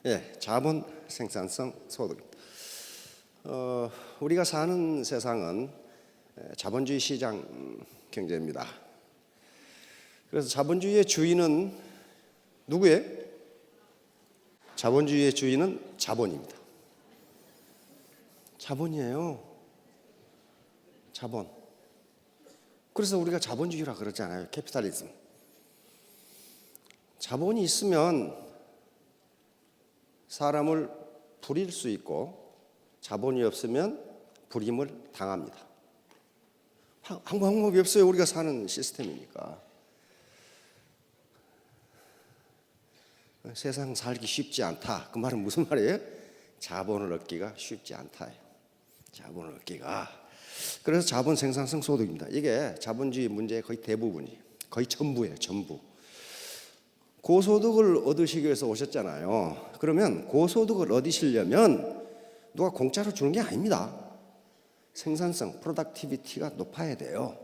예, 자본 생산성 소득. 우리가 사는 세상은 자본주의 시장 경제입니다. 그래서 자본주의의 주인은 누구예요? 자본주의의 주인은 자본입니다. 자본이에요. 자본. 그래서 우리가 자본주의라 그러잖아요. 캐피탈리즘. 자본이 있으면 사람을 부릴 수 있고 자본이 없으면 부림을 당합니다. 아무 방법이 없어요. 우리가 사는 시스템이니까. 세상 살기 쉽지 않다. 그 말은 무슨 말이에요? 자본을 얻기가 쉽지 않다. 자본을 얻기가. 그래서 자본 생산성 소득입니다. 이게 자본주의 문제의 거의 대부분이, 거의 전부예요. 전부. 고소득을 얻으시기 위해서 오셨잖아요. 그러면 고소득을 얻으시려면 누가 공짜로 주는 게 아닙니다. 생산성, 프로덕티비티가 높아야 돼요.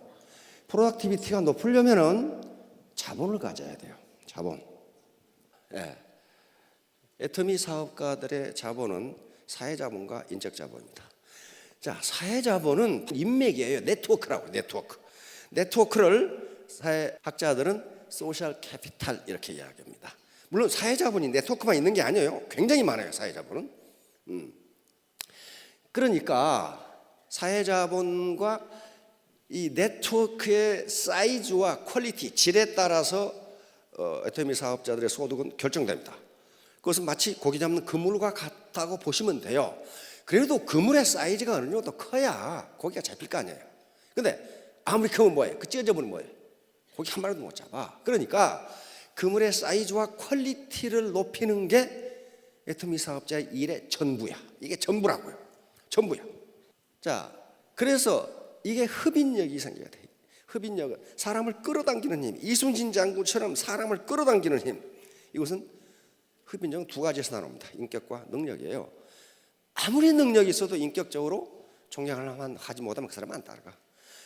프로덕티비티가 높으려면은 자본을 가져야 돼요. 자본. 예. 애터미 사업가들의 자본은 사회자본과 인적자본입니다. 자, 사회자본은 인맥이에요. 네트워크라고. 네트워크를 사회학자들은 소셜 캐피탈 이렇게 이야기합니다. 물론 사회자본이 네트워크만 있는 게 아니에요. 굉장히 많아요. 사회자본은. 그러니까 사회자본과 이 네트워크의 사이즈와 퀄리티, 질에 따라서 애터미 사업자들의 소득은 결정됩니다. 그것은 마치 고기 잡는 그물과 같다고 보시면 돼요. 그래도 그물의 사이즈가 어느 정도 커야 고기가 잡힐 거 아니에요. 근데 아무리 크면 뭐예요? 그 찢어져버리면 뭐예요? 고기 한 마리도 못 잡아. 그러니까 그물의 사이즈와 퀄리티를 높이는 게 애터미 사업자의 일의 전부야. 이게 전부라고요. 전부야. 자, 그래서 이게 흡인력이 생겨야 돼. 흡인력은 사람을 끌어당기는 힘. 이순신 장군처럼 사람을 끌어당기는 힘. 이것은 흡인력은 두 가지에서 나눕니다. 인격과 능력이에요. 아무리 능력이 있어도 인격적으로 존경을 하지 못하면 그 사람은 안 따라가.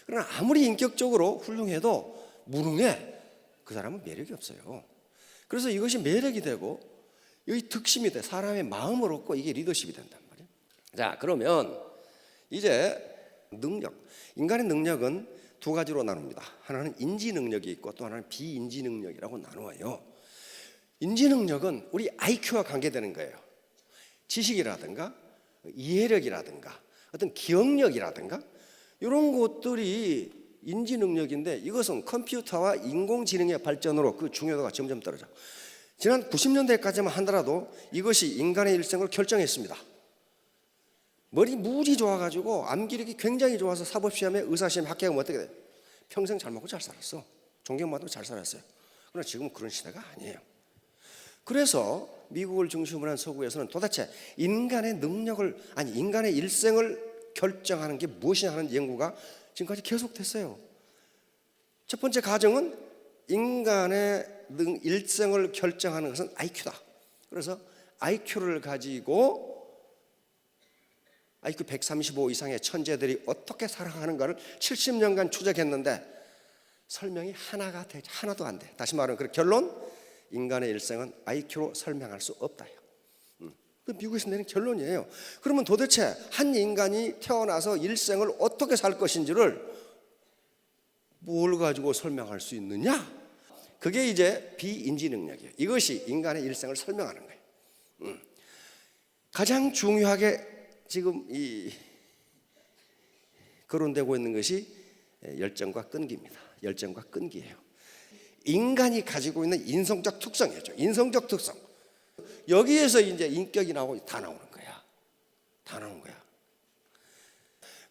그러나 아무리 인격적으로 훌륭해도 무능해. 그 사람은 매력이 없어요. 그래서 이것이 매력이 되고 여기 득심이 돼. 사람의 마음을 얻고 이게 리더십이 된단 말이에요. 자, 그러면 이제 능력. 인간의 능력은 두 가지로 나눕니다. 하나는 인지 능력이 있고 또 하나는 비인지 능력이라고 나누어요. 인지 능력은 우리 IQ와 관계되는 거예요. 지식이라든가 이해력이라든가 어떤 기억력이라든가 이런 것들이 인지 능력인데 이것은 컴퓨터와 인공지능의 발전으로 그 중요도가 점점 떨어져. 지난 90년대까지만 하더라도 이것이 인간의 일생을 결정했습니다. 머리 무지 좋아가지고 암기력이 굉장히 좋아서 사법시험에 의사시험에 합격하면 어떻게 돼요? 평생 잘 먹고 잘 살았어. 존경받고 잘 살았어요. 그러나 지금은 그런 시대가 아니에요. 그래서 미국을 중심으로 한 서구에서는 도대체 인간의 능력을 인간의 일생을 결정하는 게 무엇이냐 하는 연구가 지금까지 계속됐어요. 첫 번째 가정은 인간의 일생을 결정하는 것은 IQ다. 그래서 IQ를 가지고 IQ 135 이상의 천재들이 어떻게 살아가는가를 70년간 추적했는데 설명이 하나도 안 돼. 다시 말하면 그 결론, 인간의 일생은 IQ로 설명할 수 없다. 미국에서 내린 결론이에요. 그러면 도대체 한 인간이 태어나서 일생을 어떻게 살 것인지를 뭘 가지고 설명할 수 있느냐? 그게 이제 비인지 능력이에요. 이것이 인간의 일생을 설명하는 거예요. 가장 중요하게 지금 거론되고 있는 것이 열정과 끈기입니다. 열정과 끈기예요. 인간이 가지고 있는 인성적 특성이죠. 인성적 특성. 여기에서 이제 인격이 나오고 다 나오는 거야. 다 나오는 거야.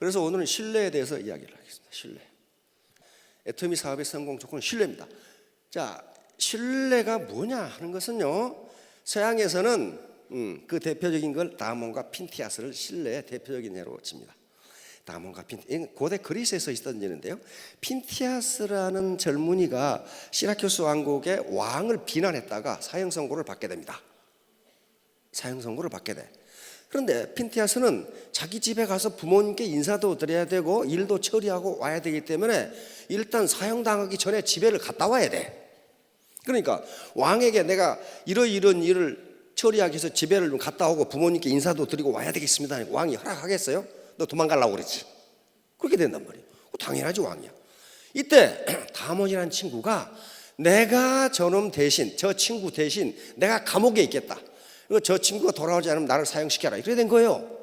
그래서 오늘은 신뢰에 대해서 이야기를 하겠습니다. 신뢰. 애터미 사업의 성공 조건은 신뢰입니다. 자, 신뢰가 뭐냐 하는 것은요. 서양에서는 그 대표적인 걸 다몬과 핀티아스를 신뢰의 대표적인 예로 칩니다. 다몬과 핀티아스. 고대 그리스에서 있었던 일인데요. 핀티아스라는 젊은이가 시라큐스 왕국의 왕을 비난했다가 사형 선고를 받게 됩니다. 사형 선고를 받게 돼. 그런데 핀티아스는 자기 집에 가서 부모님께 인사도 드려야 되고 일도 처리하고 와야 되기 때문에 일단 사형당하기 전에 집에를 갔다 와야 돼. 그러니까 왕에게 내가 이런 일을 처리하기 위해서 집에를 좀 갔다 오고 부모님께 인사도 드리고 와야 되겠습니다. 왕이 허락하겠어요? 너 도망가려고 그랬지. 그렇게 된단 말이에요. 당연하지, 왕이야. 이때 다몬이라는 친구가 내가 저놈 대신, 저 친구 대신 내가 감옥에 있겠다. 저 친구가 돌아오지 않으면 나를 사형시켜라. 이렇게 된 거예요.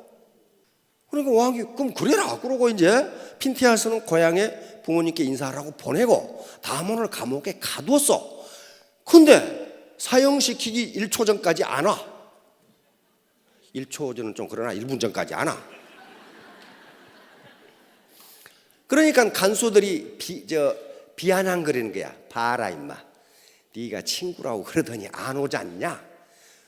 그러니까 왕이 그럼 그래라. 그러고 이제 핀티아스는 고향에 부모님께 인사하라고 보내고 다몬을 감옥에 가두었어. 근데 사형시키기 1초 전까지 안 와. 1초 전은 좀 그러나 1분 전까지 안 와. 그러니까 간수들이 비아냥거리는 거야. 봐라 임마, 네가 친구라고 그러더니 안 오지 않냐.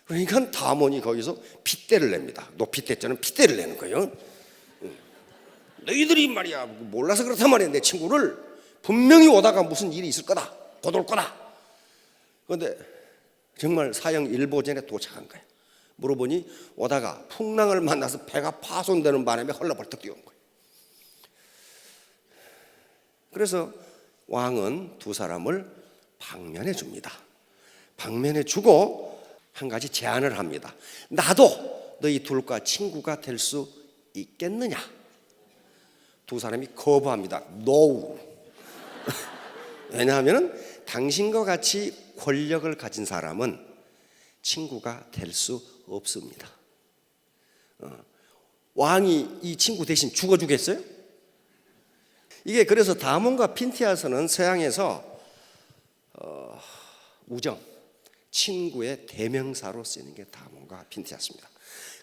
그러니까 다몬이 거기서 핏대를 냅니다. 높이대자는 핏대를 내는 거예요. 너희들이 말이야 몰라서 그렇단 말이야. 내 친구를 분명히 오다가 무슨 일이 있을 거다, 곧 올 거다. 그런데 정말 사형 일보 전에 도착한 거야. 물어보니 오다가 풍랑을 만나서 배가 파손되는 바람에 헐레벌떡 뛰어온 거야. 그래서 왕은 두 사람을 방면해 줍니다. 방면해 주고 한 가지 제안을 합니다. 나도 너희 둘과 친구가 될 수 있겠느냐? 두 사람이 거부합니다. No. 왜냐하면 당신과 같이 권력을 가진 사람은 친구가 될 수 없습니다. 왕이 이 친구 대신 죽어주겠어요? 이게 그래서 다몬과 핀티아스는 서양에서 우정, 친구의 대명사로 쓰이는 게 다몬과 핀티아스입니다.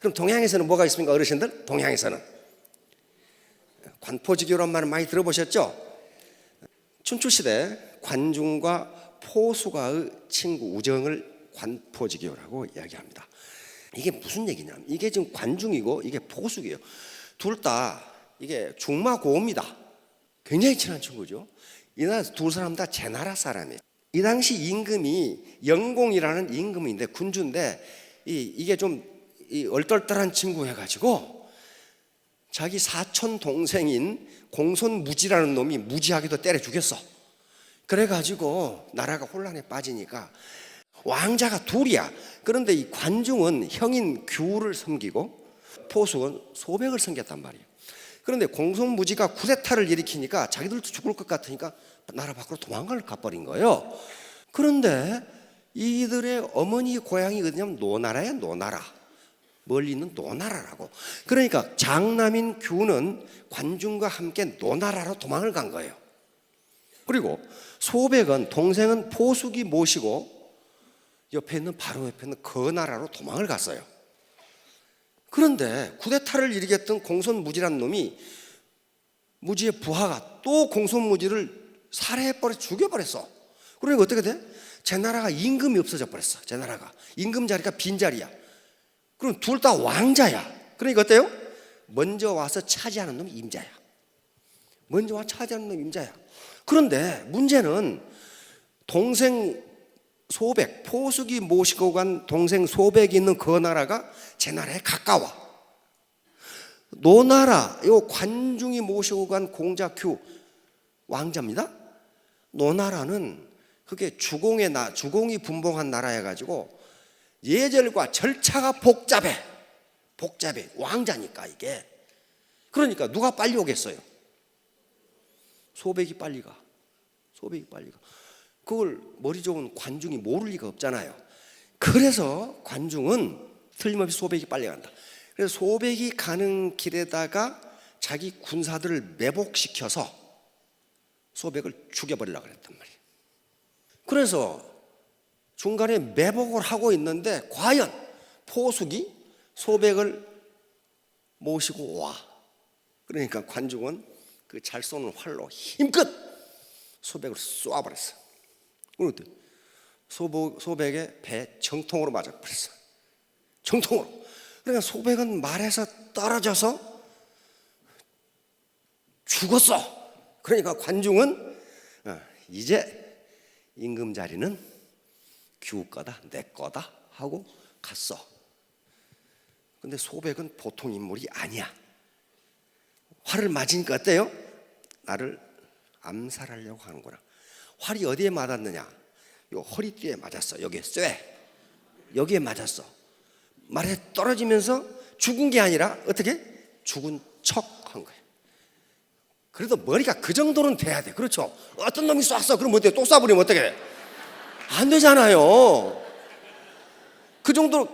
그럼 동양에서는 뭐가 있습니까, 어르신들? 동양에서는 관포지교란 말을 많이 들어보셨죠? 춘추시대 관중과 포수가의 친구 우정을 관포지교라고 이야기합니다. 이게 무슨 얘기냐면 이게 지금 관중이고 이게 포수예요. 둘 다 이게 중마고우입니다. 굉장히 친한 친구죠. 이 나라 두 사람 다 제 나라 사람이에요. 이 당시 임금이 영공이라는 임금인데 군주인데 이게 좀 얼떨떨한 친구 해가지고 자기 사촌 동생인 공손무지라는 놈이 무지하게도 때려 죽였어. 그래가지고 나라가 혼란에 빠지니까 왕자가 둘이야. 그런데 이 관중은 형인 규를 섬기고 포수는 소백을 섬겼단 말이에요. 그런데 공손무지가 쿠데타를 일으키니까 자기들도 죽을 것 같으니까 나라 밖으로 도망갈 가버린 거예요. 그런데 이들의 어머니 고향이 어디냐면 노나라야, 노나라. 멀리 있는 노나라라고. 그러니까 장남인 규는 관중과 함께 노나라로 도망을 간 거예요. 그리고 소백은 동생은 포숙이 모시고 옆에 있는 바로 옆에 있는 거나라로 도망을 갔어요. 그런데 쿠데타를 일으켰던 공손무지라는 놈이 무지의 부하가 또 공손무지를 살해해버려 죽여버렸어. 그러니까 어떻게 돼? 제 나라가 임금이 없어져 버렸어. 제 나라가 임금 자리가 빈자리야. 그럼 둘 다 왕자야. 그러니까 어때요? 먼저 와서 차지하는 놈이 임자야. 먼저 와서 차지하는 놈이 임자야. 그런데 문제는 동생 소백, 포숙이 모시고 간 동생 소백이 있는 그 나라가 제 나라에 가까워. 노나라, 요 관중이 모시고 간 공자 규 왕자입니다. 노나라는 그게 주공이 분봉한 나라여 가지고 예절과 절차가 복잡해. 왕자니까 이게. 그러니까 누가 빨리 오겠어요? 소백이 빨리 가. 그걸 머리 좋은 관중이 모를 리가 없잖아요. 그래서 관중은 틀림없이 소백이 빨리 간다. 그래서 소백이 가는 길에다가 자기 군사들을 매복시켜서 소백을 죽여버리려고 했단 말이에요. 그래서 중간에 매복을 하고 있는데 과연 포숙이 소백을 모시고 와. 그러니까 관중은 그 잘 쏘는 활로 힘껏 소백을 쏘아버렸어. 그런데 소백의 배 정통으로 맞아버렸어. 정통으로. 그러니까 소백은 말에서 떨어져서 죽었어. 그러니까 관중은 이제 임금 자리는 규 거다, 내 거다 하고 갔어. 근데 소백은 보통 인물이 아니야. 활을 맞으니까 어때요? 나를 암살하려고 하는구나. 활이 어디에 맞았느냐? 요 허리띠에 맞았어. 여기에 쇠. 여기에 맞았어. 말에 떨어지면서 죽은 게 아니라 어떻게? 죽은 척 한 거예요. 그래도 머리가 그 정도는 돼야 돼. 그렇죠? 어떤 놈이 쐈어. 그럼 어때요? 또 쏴버리면 어떻게 돼? 안 되잖아요. 그 정도로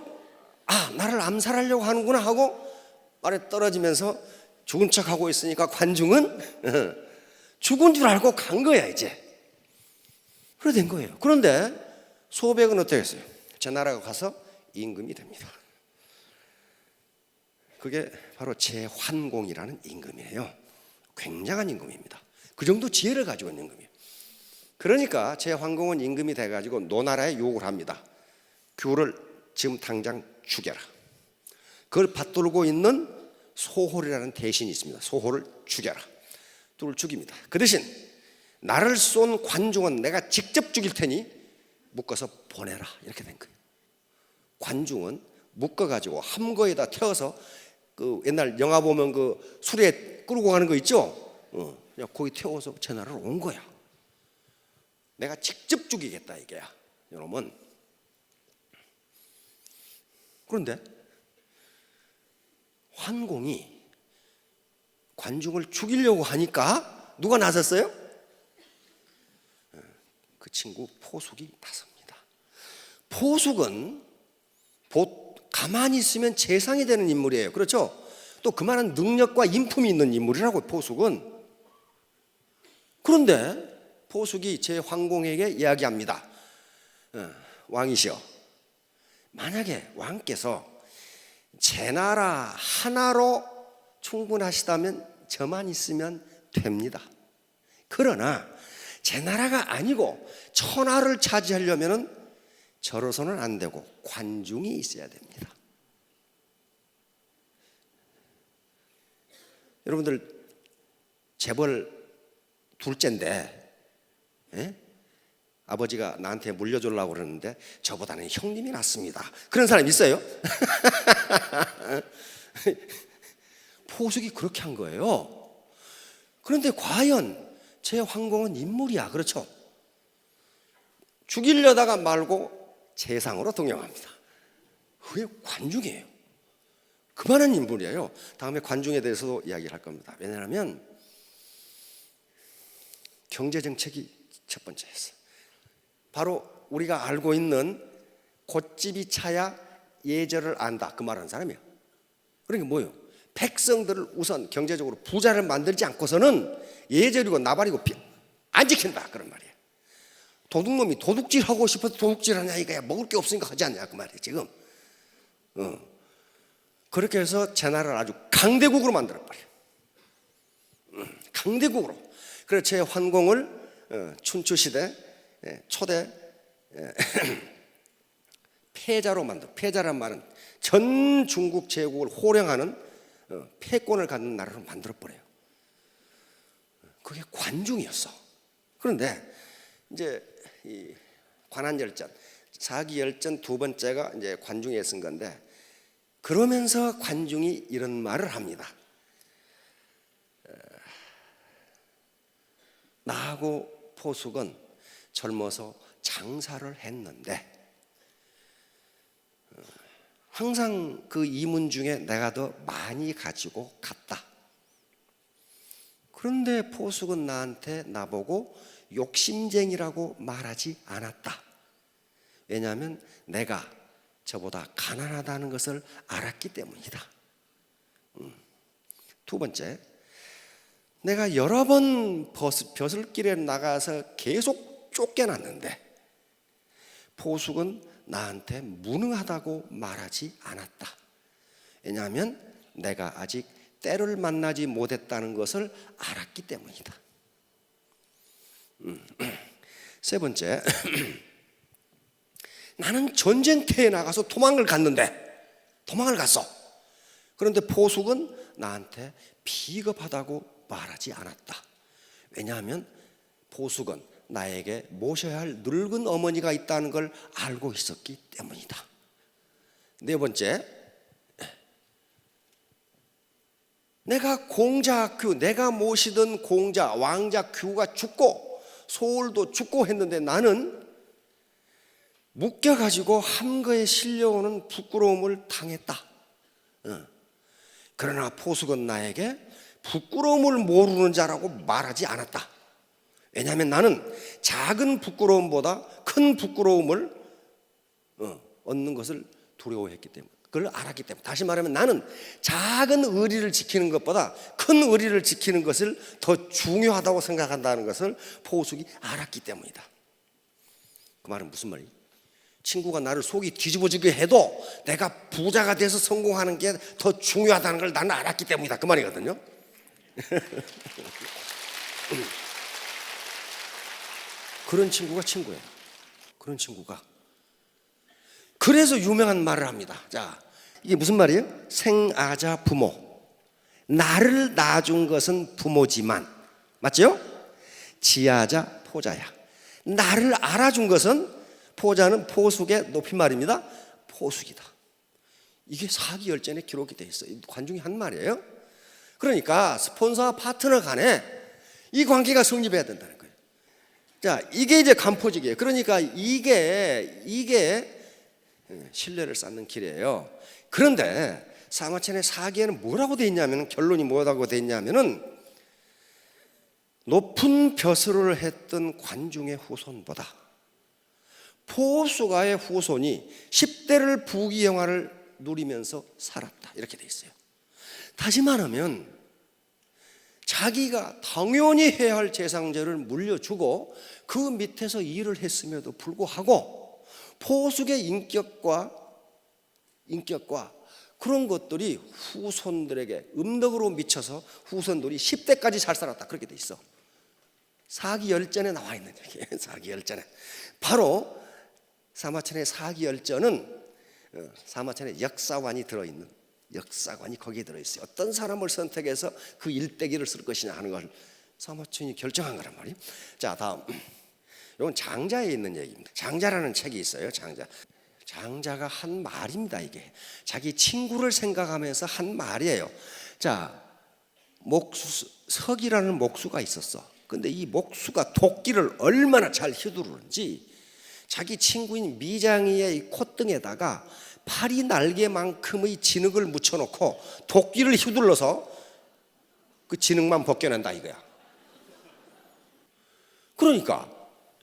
나를 암살하려고 하는구나 하고 말에 떨어지면서 죽은 척하고 있으니까 관중은 죽은 줄 알고 간 거야 이제. 그래 된 거예요. 그런데 소백은 어떻게 했어요? 제 나라가 가서 임금이 됩니다. 그게 바로 제환공이라는 임금이에요. 굉장한 임금입니다. 그 정도 지혜를 가지고 있는 임금이에요. 그러니까 제환공은 임금이 돼가지고 노나라에 요구를 합니다. 규를 지금 당장 죽여라. 그걸 받들고 있는 소홀이라는 대신이 있습니다. 소홀을 죽여라. 둘을 죽입니다. 그 대신 나를 쏜 관중은 내가 직접 죽일 테니 묶어서 보내라. 이렇게 된 거예요. 관중은 묶어가지고 함거에다 태워서 그 옛날 영화 보면 그 수레 끌고 가는 거 있죠? 그냥 거기 태워서 제 나라로 온 거야. 내가 직접 죽이겠다 이게야. 여러분. 그런데 환공이 관중을 죽이려고 하니까 누가 나섰어요? 그 친구 포숙이 나섭니다. 포숙은 가만히 있으면 재상이 되는 인물이에요. 그렇죠? 또 그만한 능력과 인품이 있는 인물이라고 포숙은. 그런데 포숙이 제환공에게 이야기합니다. 왕이시여, 만약에 왕께서 제 나라 하나로 충분하시다면 저만 있으면 됩니다. 그러나 제 나라가 아니고 천하를 차지하려면 저로서는 안 되고 관중이 있어야 됩니다. 여러분들 재벌 둘째인데 아버지가 나한테 물려주려고 그러는데 저보다는 형님이 낫습니다. 그런 사람 있어요? 포숙이 그렇게 한 거예요. 그런데 과연 제환공은 인물이야. 그렇죠? 죽이려다가 말고 재상으로 등용합니다. 그게 관중이에요. 그만한 인물이에요. 다음에 관중에 대해서도 이야기를 할 겁니다. 왜냐하면 경제정책이 첫 번째였어요. 바로 우리가 알고 있는 곶집이 차야 예절을 안다. 그 말하는 사람이에요. 그러니까 뭐예요? 백성들을 우선 경제적으로 부자를 만들지 않고서는 예절이고 나발이고 안 지킨다. 그런 말이에요. 도둑놈이 도둑질 하고 싶어서 도둑질 하냐 이거야. 먹을 게 없으니까 하지 않냐 그 말이에요 지금. 그렇게 해서 제 나라를 아주 강대국으로 만들어버려요. 강대국으로. 그래서 제환공을 춘추시대 초대 패자로 만들어. 패자란 말은 전 중국 제국을 호령하는 패권을 갖는 나라로 만들어버려요. 그게 관중이었어. 그런데 이제 이 관한열전, 사기열전 두 번째가 이제 관중에 쓴 건데, 그러면서 관중이 이런 말을 합니다. 나하고 포숙은 젊어서 장사를 했는데 항상 그 이문 중에 내가 더 많이 가지고 갔다. 그런데 포숙은 나보고 욕심쟁이라고 말하지 않았다. 왜냐하면 내가 저보다 가난하다는 것을 알았기 때문이다. 두 번째, 내가 여러 번 벼슬길에 나가서 계속 쫓겨났는데 포숙은 나한테 무능하다고 말하지 않았다. 왜냐하면 내가 아직 때를 만나지 못했다는 것을 알았기 때문이다. 세 번째, 나는 전쟁터에 나가서 도망을 갔어. 그런데 포숙은 나한테 비겁하다고 말하지 않았다. 왜냐하면 포숙은 나에게 모셔야 할 늙은 어머니가 있다는 걸 알고 있었기 때문이다. 네 번째, 내가 모시던 공자, 왕자 규가 죽고 소울도 죽고 했는데 나는 묶여가지고 함거에 실려오는 부끄러움을 당했다. 그러나 포수건 나에게 부끄러움을 모르는 자라고 말하지 않았다. 왜냐하면 나는 작은 부끄러움보다 큰 부끄러움을 얻는 것을 두려워했기 때문에, 그걸 알았기 때문에. 다시 말하면 나는 작은 의리를 지키는 것보다 큰 의리를 지키는 것을 더 중요하다고 생각한다는 것을 포수기 알았기 때문이다. 그 말은 무슨 말이에요? 친구가 나를 속이 뒤집어지게 해도 내가 부자가 돼서 성공하는 게 더 중요하다는 걸 나는 알았기 때문이다, 그 말이거든요. 그런 친구가 친구예요. 그런 친구가. 그래서 유명한 말을 합니다. 자, 이게 무슨 말이에요? 생아자 부모. 나를 낳아준 것은 부모지만, 맞죠? 지아자 포자야. 나를 알아준 것은, 포자는 포숙의 높임말입니다. 포숙이다. 이게 사기열전에 기록이 되어 있어요. 관중이 한 말이에요. 그러니까 스폰서와 파트너 간에 이 관계가 성립해야 된다는 거예요. 자, 이게 이제 간포직이에요. 그러니까 이게 신뢰를 쌓는 길이에요. 그런데 사마천의 사기에는 뭐라고 되어 있냐면, 결론이 뭐라고 되어 있냐면은, 높은 벼슬을 했던 관중의 후손보다 포수가의 후손이 10대를 부귀영화를 누리면서 살았다, 이렇게 되어 있어요. 다시 말하면 자기가 당연히 해야 할 재상제를 물려주고 그 밑에서 일을 했음에도 불구하고 포수의 인격과 그런 것들이 후손들에게 음덕으로 미쳐서 후손들이 10대까지 잘 살았다, 그렇게 돼 있어. 사기열전에 나와 있는 얘기예요. 사기열전에. 바로 사마천의 사기열전은 사마천의 역사관이 들어있는, 역사관이 거기에 들어있어요. 어떤 사람을 선택해서 그 일대기를 쓸 것이냐 하는 걸 사마천이 결정한 거란 말이에요. 자, 다음. 이건 장자에 있는 얘기입니다. 장자라는 책이 있어요. 장자가 한 말입니다. 이게 자기 친구를 생각하면서 한 말이에요. 자, 석이라는 목수가 있었어. 근데 이 목수가 도끼를 얼마나 잘 휘두르는지 자기 친구인 미장이의 이 콧등에다가 파리 날개만큼의 진흙을 묻혀놓고 도끼를 휘둘러서 그 진흙만 벗겨낸다 이거야. 그러니까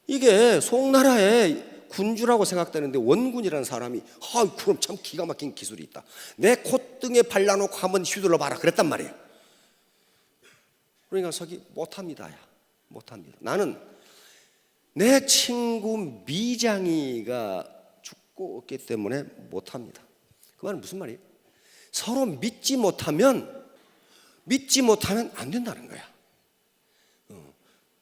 이게 송나라의 군주라고 생각되는데 원군이라는 사람이 그럼 참 기가 막힌 기술이 있다. 내 콧등에 발라놓고 한번 휘둘러 봐라 그랬단 말이에요. 그러니까 석이 못합니다. 못합니다. 나는 내 친구 미장이가 죽고 없기 때문에 못합니다. 그 말은 무슨 말이에요? 서로 믿지 못하면 안 된다는 거야.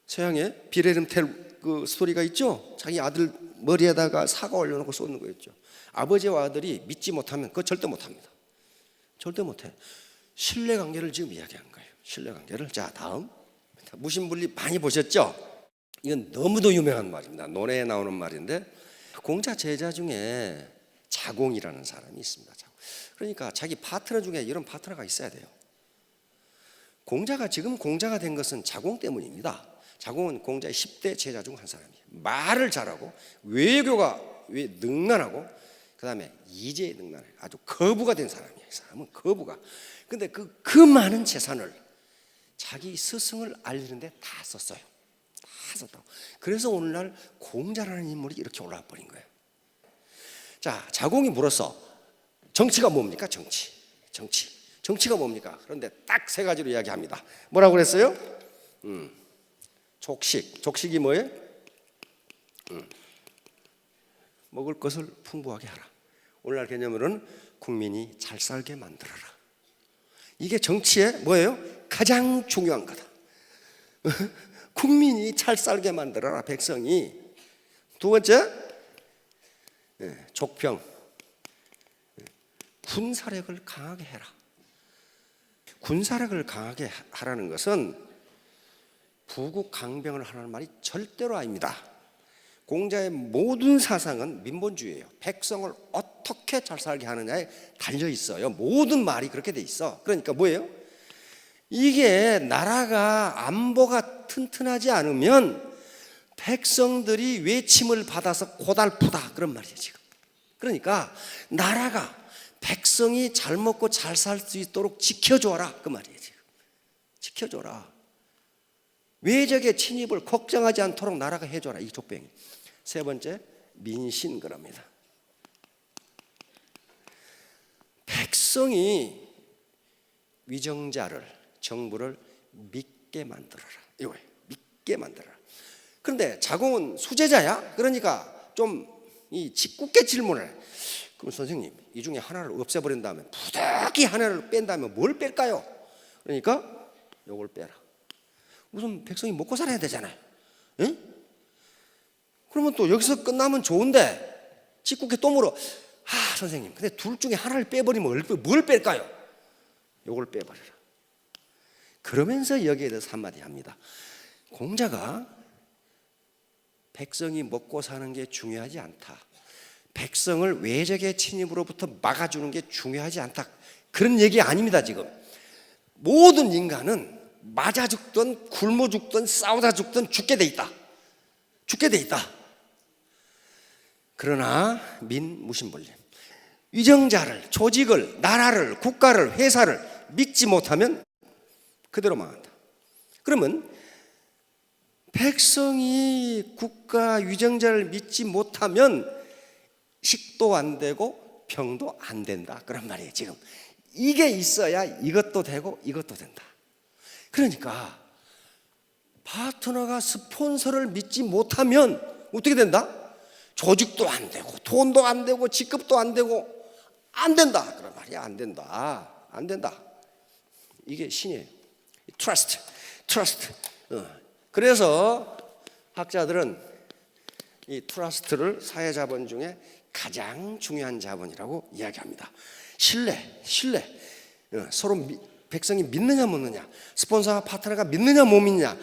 서양의 비레름 텔 그 스토리가 있죠. 자기 아들 머리에다가 사과 올려놓고 쏘는 거 있죠. 아버지와 아들이 믿지 못하면 그거 절대 못합니다. 절대 못해. 신뢰관계를 지금 이야기한 거예요. 신뢰관계를. 자, 다음. 무신분리 많이 보셨죠? 이건 너무도 유명한 말입니다. 논어에 나오는 말인데, 공자 제자 중에 자공이라는 사람이 있습니다. 그러니까 자기 파트너 중에 이런 파트너가 있어야 돼요. 공자가 지금 공자가 된 것은 자공 때문입니다. 자공은 공자의 10대 제자 중 한 사람이에요. 말을 잘하고 외교가 능란하고 그다음에 이제에 능란해요. 아주 거부가 된 사람이에요. 이 사람은 거부가. 근데 그 많은 재산을 자기 스승을 알리는데 다 썼어요. 다 썼다고. 그래서 오늘날 공자라는 인물이 이렇게 올라와 버린 거예요. 자, 자공이 물었어. 정치가 뭡니까? 정치가 뭡니까? 그런데 딱 세 가지로 이야기합니다. 뭐라고 그랬어요? 족식이 뭐예요? 먹을 것을 풍부하게 하라. 오늘날 개념으로는 국민이 잘 살게 만들어라. 이게 정치의 뭐예요? 가장 중요한 거다. 국민이 잘 살게 만들어라, 백성이. 두 번째, 족평. 군사력을 강하게 해라. 군사력을 강하게 하라는 것은 부국 강병을 하라는 말이 절대로 아닙니다. 공자의 모든 사상은 민본주의예요. 백성을 어떻게 잘 살게 하느냐에 달려 있어요. 모든 말이 그렇게 돼 있어. 그러니까 뭐예요? 이게 나라가 안보가 튼튼하지 않으면 백성들이 외침을 받아서 고달프다 그런 말이에요 지금. 그러니까 나라가 백성이 잘 먹고 잘 살 수 있도록 지켜줘라 그 말이에요 지금. 지켜줘라. 외적의 침입을 걱정하지 않도록 나라가 해줘라 이 족병이. 세 번째 민신 그럽니다. 백성이 위정자를 정부를 믿게 만들어라 이거예요. 믿게 만들어라. 그런데 자공은 수제자야. 그러니까 좀 이 짓궂게 질문을 해. 그럼 선생님 이 중에 하나를 없애버린다면 부득이 하나를 뺀다면 뭘 뺄까요? 그러니까 요걸 빼라. 우선 백성이 먹고 살아야 되잖아요. 응? 그러면 또 여기서 끝나면 좋은데 짓궂게 또 물어. 선생님 근데 둘 중에 하나를 빼버리면 뭘 뺄까요? 요걸 빼버려라. 그러면서 여기에 대해서 한마디 합니다. 공자가 백성이 먹고 사는 게 중요하지 않다. 백성을 외적의 침입으로부터 막아주는 게 중요하지 않다. 그런 얘기 아닙니다 지금. 모든 인간은 맞아 죽든 굶어 죽든 싸우다 죽든 죽게 돼 있다. 죽게 돼 있다. 그러나 민무신벌림. 위정자를, 조직을, 나라를, 국가를, 회사를 믿지 못하면 그대로 망한다. 그러면 백성이 국가 위정자를 믿지 못하면 식도 안 되고 병도 안 된다 그런 말이에요 지금. 이게 있어야 이것도 되고 이것도 된다. 그러니까 파트너가 스폰서를 믿지 못하면 어떻게 된다? 조직도 안 되고 돈도 안 되고 직급도 안 되고 안 된다 그런 말이야. 안 된다. 안 된다. 이게 신이에요. 트러스트. 그래서 학자들은 이 트러스트를 사회자본 중에 가장 중요한 자본이라고 이야기합니다. 신뢰. 서로 백성이 믿느냐 못 믿느냐, 스폰서와 파트너가 믿느냐 못 믿느냐,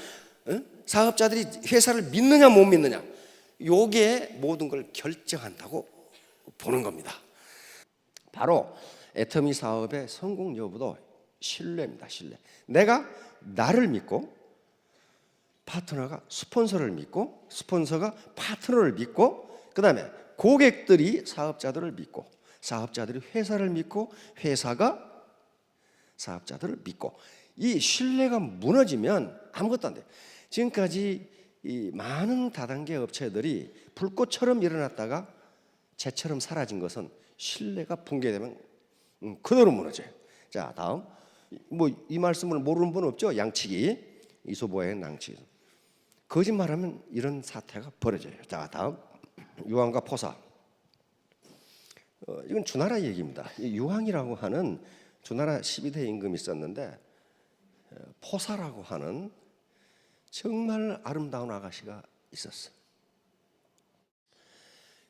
사업자들이 회사를 믿느냐 못 믿느냐, 요게 모든 걸 결정한다고 보는 겁니다. 바로 애터미 사업의 성공 여부도 신뢰입니다. 신뢰. 내가 나를 믿고 파트너가 스폰서를 믿고 스폰서가 파트너를 믿고 그 다음에 고객들이 사업자들을 믿고 사업자들이 회사를 믿고 회사가 사업자들을 믿고 이 신뢰가 무너지면 아무것도 안 돼요. 지금까지 이 많은 다단계 업체들이 불꽃처럼 일어났다가 재처럼 사라진 것은 신뢰가 붕괴되면 그대로 무너져요. 자, 다음 뭐 이 말씀을 모르는 분 없죠? 양치기, 이소보의 양치기. 거짓말하면 이런 사태가 벌어져요. 자, 다음 유황과 포사. 이건 주나라 얘기입니다. 유황이라고 하는 주나라 12대 임금이 있었는데 포사라고 하는 정말 아름다운 아가씨가 있었어.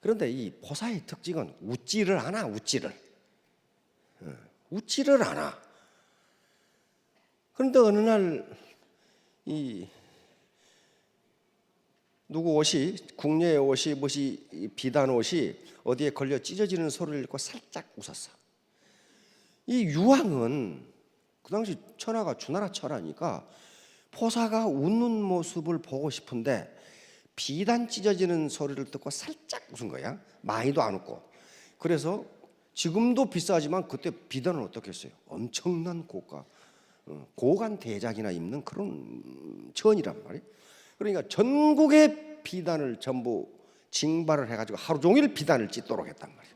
그런데 이 포사의 특징은 웃지를 않아. 웃지를 않아. 그런데 어느 날 이 누구 옷이 궁녀의 옷이 무엇이 비단 옷이 어디에 걸려 찢어지는 소리를 듣고 살짝 웃었어. 이 유황은 그 당시 천하가 주나라 천하니까 포사가 웃는 모습을 보고 싶은데 비단 찢어지는 소리를 듣고 살짝 웃은 거야. 많이도 안 웃고. 그래서 지금도 비싸지만 그때 비단은 어떻겠어요? 엄청난 고가, 고관 대작이나 입는 그런 천이란 말이에요. 그러니까 전국의 비단을 전부 징발을 해가지고 하루 종일 비단을 찢도록 했단 말이에요.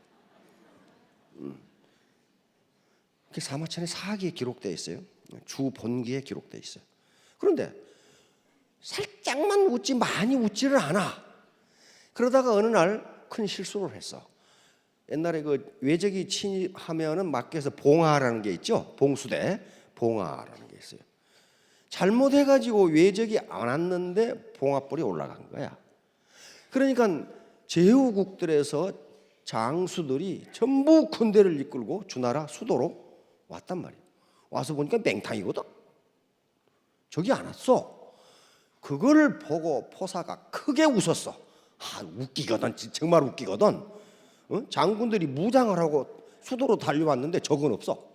그게 사마천의 사기에 기록되어 있어요. 주 본기에 기록되어 있어요. 그런데 살짝만 웃지 많이 웃지를 않아. 그러다가 어느 날 큰 실수를 했어. 옛날에 그 외적이 침입하면은 막에서 봉화라는 게 있죠. 봉수대 봉화라는 게 있어요. 잘못해가지고 외적이 안 왔는데 봉화불이 올라간 거야. 그러니까 제후국들에서 장수들이 전부 군대를 이끌고 주나라 수도로 왔단 말이에요. 와서 보니까 맹탕이거든. 저기 안 왔어. 그걸 보고 포사가 크게 웃었어. 웃기거든. 정말 웃기거든. 장군들이 무장을 하고 수도로 달려왔는데 적은 없어.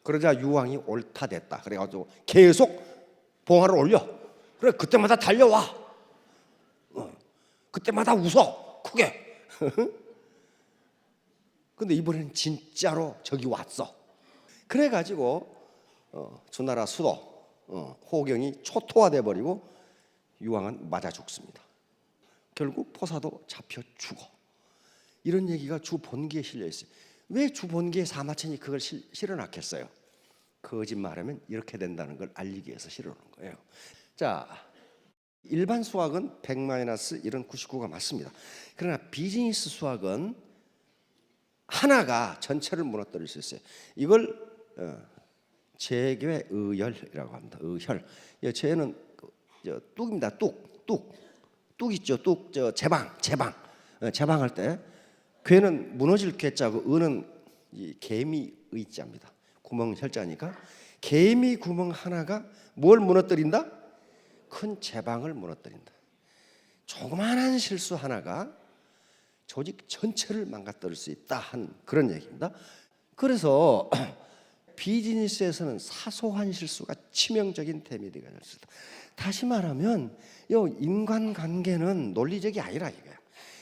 그러자 유황이 옳다 됐다. 그래가지고 계속 봉화를 올려. 그래 그때마다 달려와. 그때마다 웃어 크게. 근데 이번에는 진짜로 저기 왔어. 그래가지고 주나라 수도 호경이 초토화돼 버리고 유황은 맞아 죽습니다. 결국 포사도 잡혀 죽어. 이런 얘기가 주본기에 실려 있어요. 왜 주본기에 사마천이 그걸 실어놨겠어요? 거짓말하면 이렇게 된다는 걸 알리기 위해서 실어놓은 거예요. 자, 일반 수학은 100-1은 99가 맞습니다. 그러나 비즈니스 수학은 하나가 전체를 무너뜨릴 수 있어요. 이걸 재괴 의열이라고 합니다. 의혈. 재는 뚝입니다. 뚝 있죠. 뚝 제방할 때 괴는 무너질 괴자고 의는 이 개미 의자입니다. 구멍 혈자니까 개미 구멍 하나가 뭘 무너뜨린다? 큰 제방을 무너뜨린다. 조그마한 실수 하나가 조직 전체를 망가뜨릴 수 있다 한 그런 얘기입니다. 그래서 비즈니스에서는 사소한 실수가 치명적인 데미지가 될 수 있다. 다시 말하면 이 인간관계는 논리적이 아니라 이거야.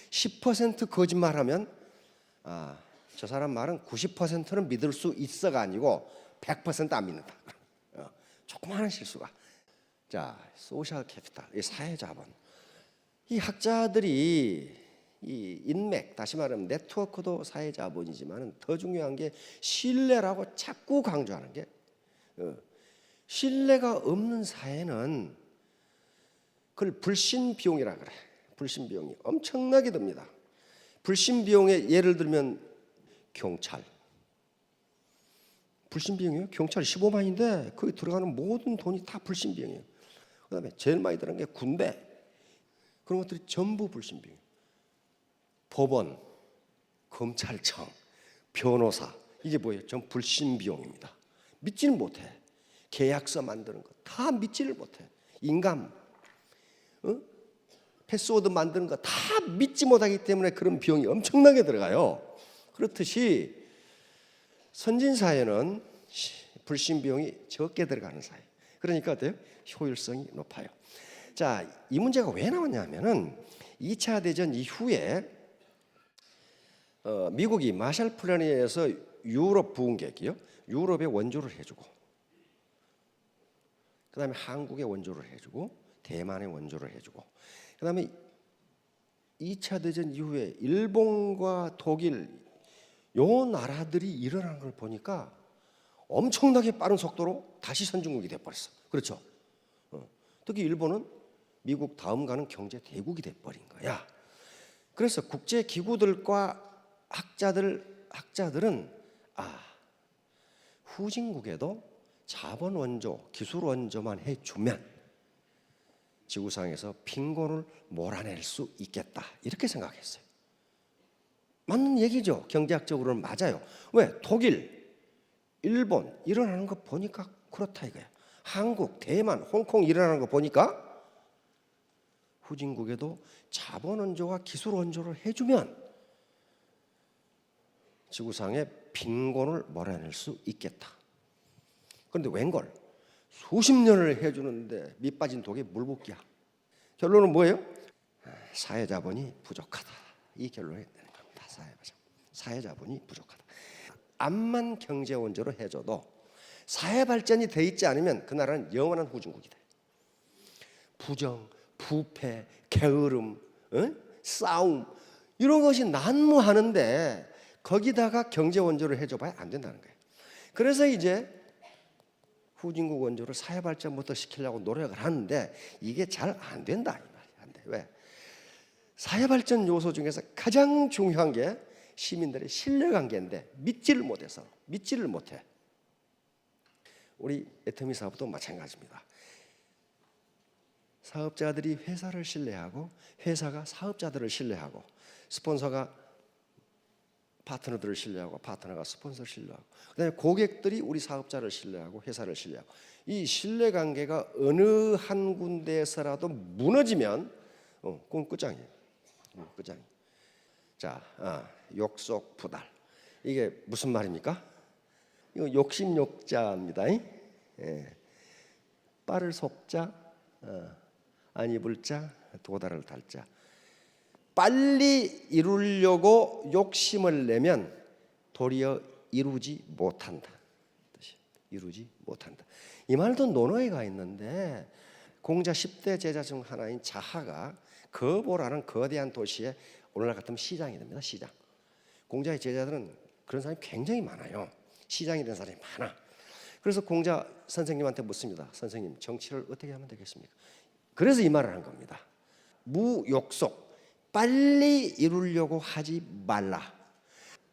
10% 거짓말하면 저 사람 말은 90%는 믿을 수 있어가 아니고 100%안 믿는다. 조그마한 실수가. 자, 소셜 캐피탈, 이 사회자본. 이 학자들이 이 인맥, 다시 말하면 네트워크도 사회자본이지만 더 중요한 게 신뢰라고 자꾸 강조하는 게 신뢰가 없는 사회는 그걸 불신비용이라 그래. 불신비용이 엄청나게 듭니다. 불신비용에 예를 들면 경찰. 불신비용이요? 경찰 15만인데 거기 들어가는 모든 돈이 다 불신비용이에요. 그 다음에 제일 많이 들어간 게 군대. 그런 것들이 전부 불신비용이에요. 법원, 검찰청, 변호사. 이게 뭐예요? 전 불신비용입니다. 믿지는 못해. 계약서 만드는 거 다 믿지를 못해. 인감, 패스워드 만드는 거 다 믿지 못하기 때문에 그런 비용이 엄청나게 들어가요. 그렇듯이 선진사회는 불신 비용이 적게 들어가는 사회. 그러니까 어때요? 효율성이 높아요. 자, 이 문제가 왜 나왔냐면은 2차 대전 이후에 미국이 마샬 플랜에 의해서 유럽 부흥객이요. 유럽에 원조를 해주고, 그 다음에 한국에 원조를 해주고, 대만에 원조를 해주고, 그 다음에 2차 대전 이후에 일본과 독일 요 나라들이 일어나는 걸 보니까 엄청나게 빠른 속도로 다시 선진국이 돼버렸어. 그렇죠? 특히 일본은 미국 다음 가는 경제 대국이 돼버린 거야. 그래서 국제 기구들과 학자들은 후진국에도 자본 원조, 기술 원조만 해주면 지구상에서 빈곤을 몰아낼 수 있겠다 이렇게 생각했어요. 맞는 얘기죠. 경제학적으로는 맞아요. 왜? 독일, 일본 일어나는 거 보니까 그렇다 이거야. 한국, 대만, 홍콩 일어나는 거 보니까 후진국에도 자본 원조와 기술 원조를 해주면 지구상에 빈곤을 몰아낼 수 있겠다. 그런데 웬걸? 수십 년을 해주는데 밑 빠진 독에 물 붓기야. 결론은 뭐예요? 사회자본이 부족하다. 이 결론이 되는 겁니다. 사회자본이 부족하다. 암만 경제 원조로 해줘도 사회 발전이 돼 있지 않으면 그 나라는 영원한 후진국이 돼. 부정, 부패, 게으름, 싸움 이런 것이 난무하는데 거기다가 경제 원조를 해줘봐야 안 된다는 거예요. 그래서 이제 후진국 원조를 사회 발전부터 시키려고 노력을 하는데 이게 잘 안 된다 이 말이야. 안 돼. 왜? 사회 발전 요소 중에서 가장 중요한 게 시민들의 신뢰관계인데 믿지를 못해. 우리 애터미 사업도 마찬가지입니다. 사업자들이 회사를 신뢰하고 회사가 사업자들을 신뢰하고 스폰서가 파트너들을 신뢰하고 파트너가 스폰서를 신뢰하고 그다음에 고객들이 우리 사업자를 신뢰하고 회사를 신뢰하고 이 신뢰관계가 어느 한 군데에서라도 무너지면 그건 끝장이에요. 끝장이에요. 자, 욕속부달 이게 무슨 말입니까? 이거 욕심욕자입니다. 예. 빠를 속자 안 입을 자, 도다를 달자. 빨리 이루려고 욕심을 내면 도리어 이루지 못한다. 이루지 못한다. 이 말도 논어가 있는데 공자 10대 제자 중 하나인 자하가 거보라는 거대한 도시에 오늘날 같으면 시장이 됩니다. 시장. 공자의 제자들은 그런 사람이 굉장히 많아요. 시장이 된 사람이 많아. 그래서 공자 선생님한테 묻습니다. 선생님, 정치를 어떻게 하면 되겠습니까? 그래서 이 말을 한 겁니다. 무욕속, 빨리 이루려고 하지 말라.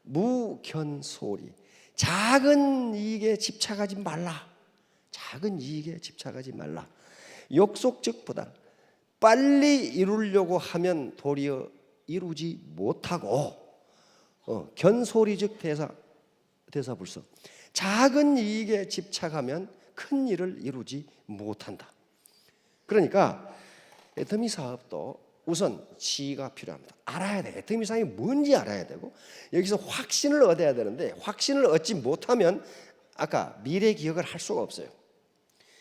무견소리, 작은 이익에 집착하지 말라. 작은 이익에 집착하지 말라. 욕속즉보다 빨리 이루려고 하면 도리어 이루지 못하고, 견소리즉 대사불서, 작은 이익에 집착하면 큰 일을 이루지 못한다. 그러니까 애터미 사업도 우선 지혜가 필요합니다. 알아야 돼. 애터미 사업이 뭔지 알아야 되고, 여기서 확신을 얻어야 되는데 확신을 얻지 못하면 아까 미래 기억을 할 수가 없어요.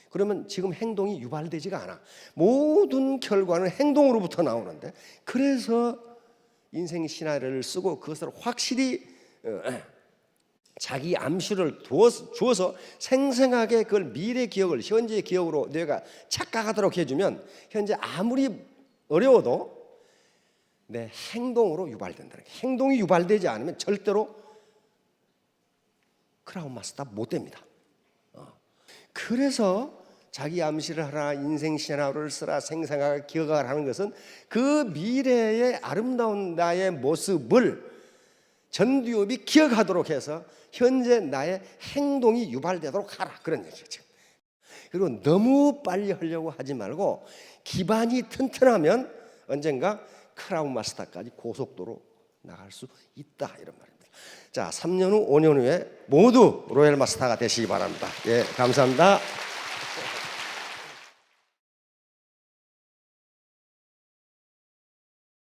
그러면 지금 행동이 유발되지가 않아. 모든 결과는 행동으로부터 나오는데, 그래서 인생 시나리오를 쓰고 그것을 확실히 자기 암시를 주어서 생생하게 그걸 미래 기억을 현재 기억으로 뇌가 착각하도록 해주면 현재 아무리 어려워도 내 행동으로 유발된다는 거예요. 행동이 유발되지 않으면 절대로 크라운 마스터 못 됩니다. 그래서 자기 암시를 하라, 인생 시나리오를 쓰라, 생생하게 기억을 하는 것은 그 미래의 아름다운 나의 모습을 전두엽이 기억하도록 해서 현재 나의 행동이 유발되도록 하라, 그런 얘기죠. 그리고 너무 빨리 하려고 하지 말고 기반이 튼튼하면 언젠가 크라운 마스터까지 고속도로 나갈 수 있다, 이런 말입니다. 자, 3년 후, 5년 후에 모두 로얄 마스터가 되시기 바랍니다. 예, 감사합니다.